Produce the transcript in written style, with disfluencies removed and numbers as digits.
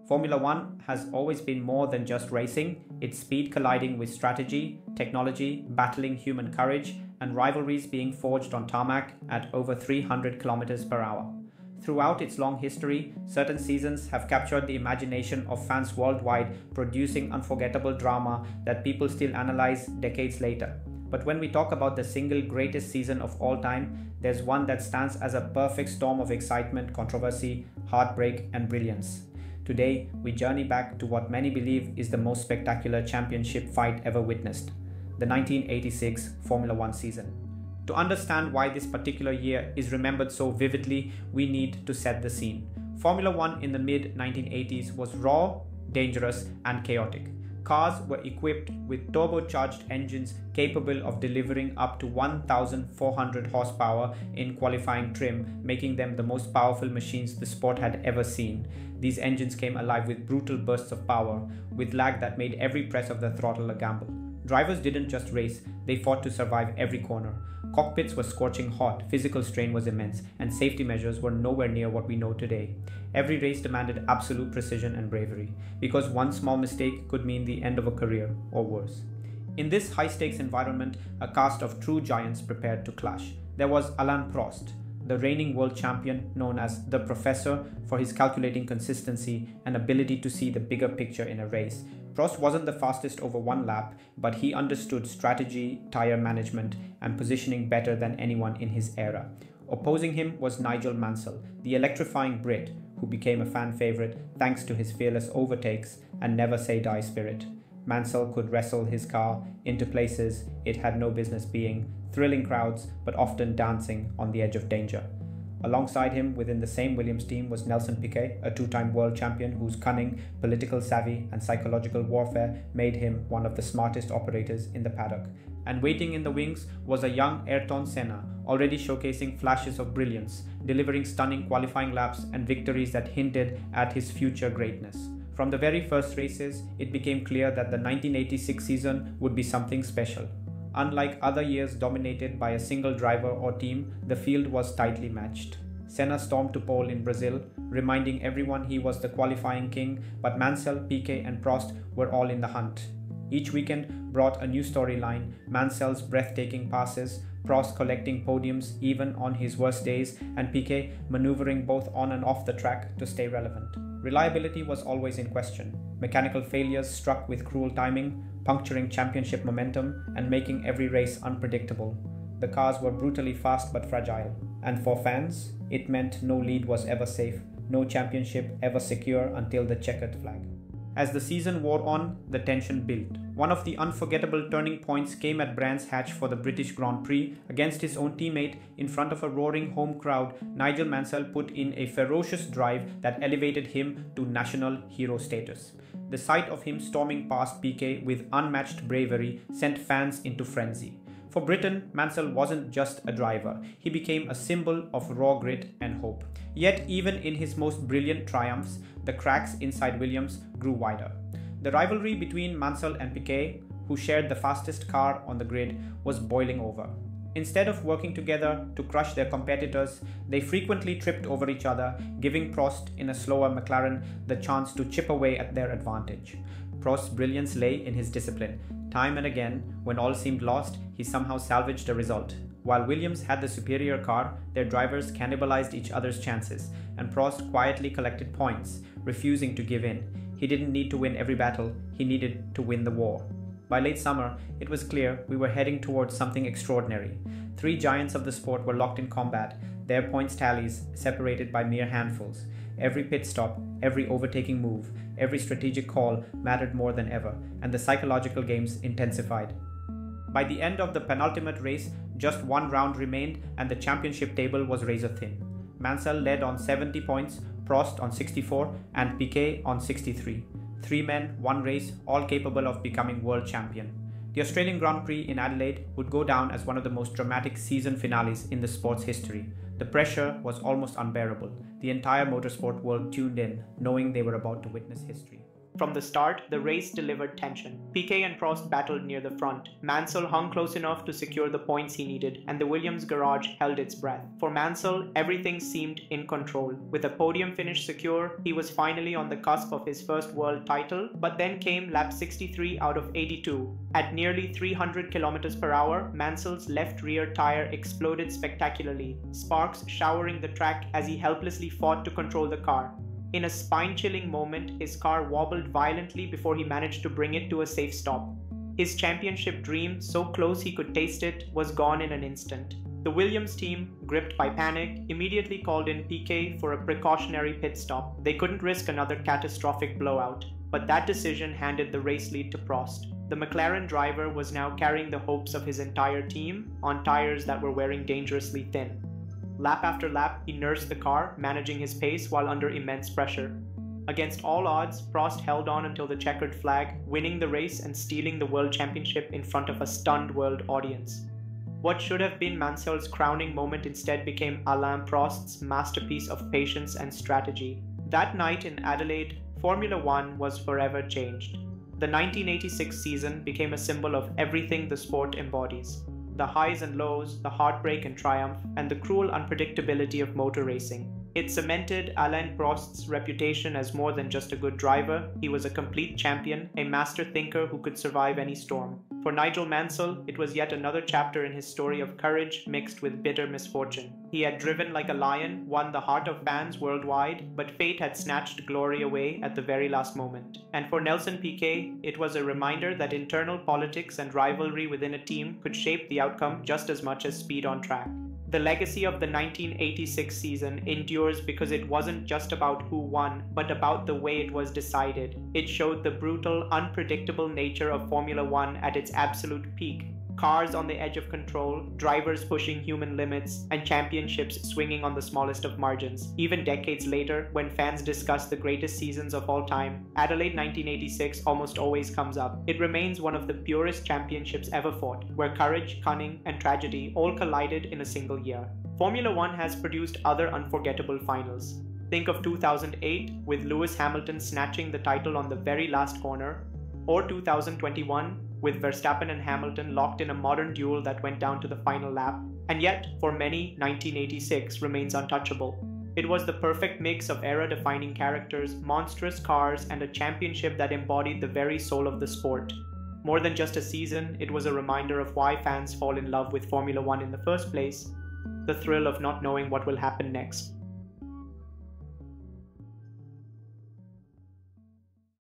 Formula One has always been more than just racing, its speed colliding with strategy, technology, battling human courage, and rivalries being forged on tarmac at over 300 kilometers per hour. Throughout its long history, certain seasons have captured the imagination of fans worldwide, producing unforgettable drama that people still analyze decades later. But when we talk about the single greatest season of all time, there's one that stands as a perfect storm of excitement, controversy, heartbreak, and brilliance. Today, we journey back to what many believe is the most spectacular championship fight ever witnessed, the 1986 Formula One season. To understand why this particular year is remembered so vividly, we need to set the scene. Formula One in the mid-1980s was raw, dangerous, and chaotic. Cars were equipped with turbocharged engines capable of delivering up to 1,400 horsepower in qualifying trim, making them the most powerful machines the sport had ever seen. These engines came alive with brutal bursts of power, with lag that made every press of the throttle a gamble. Drivers didn't just race, they fought to survive every corner. Cockpits were scorching hot, physical strain was immense, and safety measures were nowhere near what we know today. Every race demanded absolute precision and bravery, because one small mistake could mean the end of a career, or worse. In this high-stakes environment, a cast of true giants prepared to clash. There was Alain Prost, the reigning world champion known as the Professor for his calculating consistency and ability to see the bigger picture in a race. Prost wasn't the fastest over one lap, but he understood strategy, tire management, and positioning better than anyone in his era. Opposing him was Nigel Mansell, the electrifying Brit, who became a fan favorite thanks to his fearless overtakes and never-say-die spirit. Mansell could wrestle his car into places it had no business being, thrilling crowds, but often dancing on the edge of danger. Alongside him, within the same Williams team, was Nelson Piquet, a two-time world champion whose cunning, political savvy, and psychological warfare made him one of the smartest operators in the paddock. And waiting in the wings was a young Ayrton Senna, already showcasing flashes of brilliance, delivering stunning qualifying laps and victories that hinted at his future greatness. From the very first races, it became clear that the 1986 season would be something special. Unlike other years dominated by a single driver or team, the field was tightly matched. Senna stormed to pole in Brazil, reminding everyone he was the qualifying king, but Mansell, Piquet, and Prost were all in the hunt. Each weekend brought a new storyline: Mansell's breathtaking passes, Prost collecting podiums even on his worst days, and Piquet maneuvering both on and off the track to stay relevant. Reliability was always in question. Mechanical failures struck with cruel timing, puncturing championship momentum and making every race unpredictable. The cars were brutally fast but fragile, and for fans, it meant no lead was ever safe, no championship ever secure until the checkered flag. As the season wore on, the tension built. One of the unforgettable turning points came at Brands Hatch for the British Grand Prix. Against his own teammate, in front of a roaring home crowd, Nigel Mansell put in a ferocious drive that elevated him to national hero status. The sight of him storming past Piquet with unmatched bravery sent fans into frenzy. For Britain, Mansell wasn't just a driver, he became a symbol of raw grit and hope. Yet even in his most brilliant triumphs, the cracks inside Williams grew wider. The rivalry between Mansell and Piquet, who shared the fastest car on the grid, was boiling over. Instead of working together to crush their competitors, they frequently tripped over each other, giving Prost in a slower McLaren the chance to chip away at their advantage. Prost's brilliance lay in his discipline. Time and again, when all seemed lost, he somehow salvaged a result. While Williams had the superior car, their drivers cannibalized each other's chances, and Prost quietly collected points, refusing to give in. He didn't need to win every battle, he needed to win the war. By late summer, it was clear we were heading towards something extraordinary. Three giants of the sport were locked in combat, their points tallies separated by mere handfuls. Every pit stop, every overtaking move, every strategic call mattered more than ever, and the psychological games intensified. By the end of the penultimate race, just one round remained and the championship table was razor thin. Mansell led on 70 points, Prost on 64, and Piquet on 63. 3 men, 1 race, all capable of becoming world champion. The Australian Grand Prix in Adelaide would go down as one of the most dramatic season finales in the sport's history. The pressure was almost unbearable. The entire motorsport world tuned in, knowing they were about to witness history. From the start, the race delivered tension. Piquet and Prost battled near the front. Mansell hung close enough to secure the points he needed, and the Williams garage held its breath. For Mansell, everything seemed in control. With a podium finish secure, he was finally on the cusp of his first world title, but then came lap 63 out of 82. At nearly 300 km/h, Mansell's left rear tire exploded spectacularly, sparks showering the track as he helplessly fought to control the car. In a spine-chilling moment, his car wobbled violently before he managed to bring it to a safe stop. His championship dream, so close he could taste it, was gone in an instant. The Williams team, gripped by panic, immediately called in Piquet for a precautionary pit stop. They couldn't risk another catastrophic blowout, but that decision handed the race lead to Prost. The McLaren driver was now carrying the hopes of his entire team on tires that were wearing dangerously thin. Lap after lap, he nursed the car, managing his pace while under immense pressure. Against all odds, Prost held on until the checkered flag, winning the race and stealing the World Championship in front of a stunned world audience. What should have been Mansell's crowning moment instead became Alain Prost's masterpiece of patience and strategy. That night in Adelaide, Formula One was forever changed. The 1986 season became a symbol of everything the sport embodies. The highs and lows, the heartbreak and triumph, and the cruel unpredictability of motor racing. It cemented Alain Prost's reputation as more than just a good driver. He was a complete champion, a master thinker who could survive any storm. For Nigel Mansell, it was yet another chapter in his story of courage mixed with bitter misfortune. He had driven like a lion, won the heart of fans worldwide, but fate had snatched glory away at the very last moment. And for Nelson Piquet, it was a reminder that internal politics and rivalry within a team could shape the outcome just as much as speed on track. The legacy of the 1986 season endures because it wasn't just about who won, but about the way it was decided. It showed the brutal, unpredictable nature of Formula One at its absolute peak. Cars on the edge of control, drivers pushing human limits, and championships swinging on the smallest of margins. Even decades later, when fans discuss the greatest seasons of all time, Adelaide 1986 almost always comes up. It remains one of the purest championships ever fought, where courage, cunning, and tragedy all collided in a single year. Formula One has produced other unforgettable finals. Think of 2008, with Lewis Hamilton snatching the title on the very last corner, or 2021, with Verstappen and Hamilton locked in a modern duel that went down to the final lap. And yet, for many, 1986 remains untouchable. It was the perfect mix of era-defining characters, monstrous cars, and a championship that embodied the very soul of the sport. More than just a season, it was a reminder of why fans fall in love with Formula One in the first place: the thrill of not knowing what will happen next.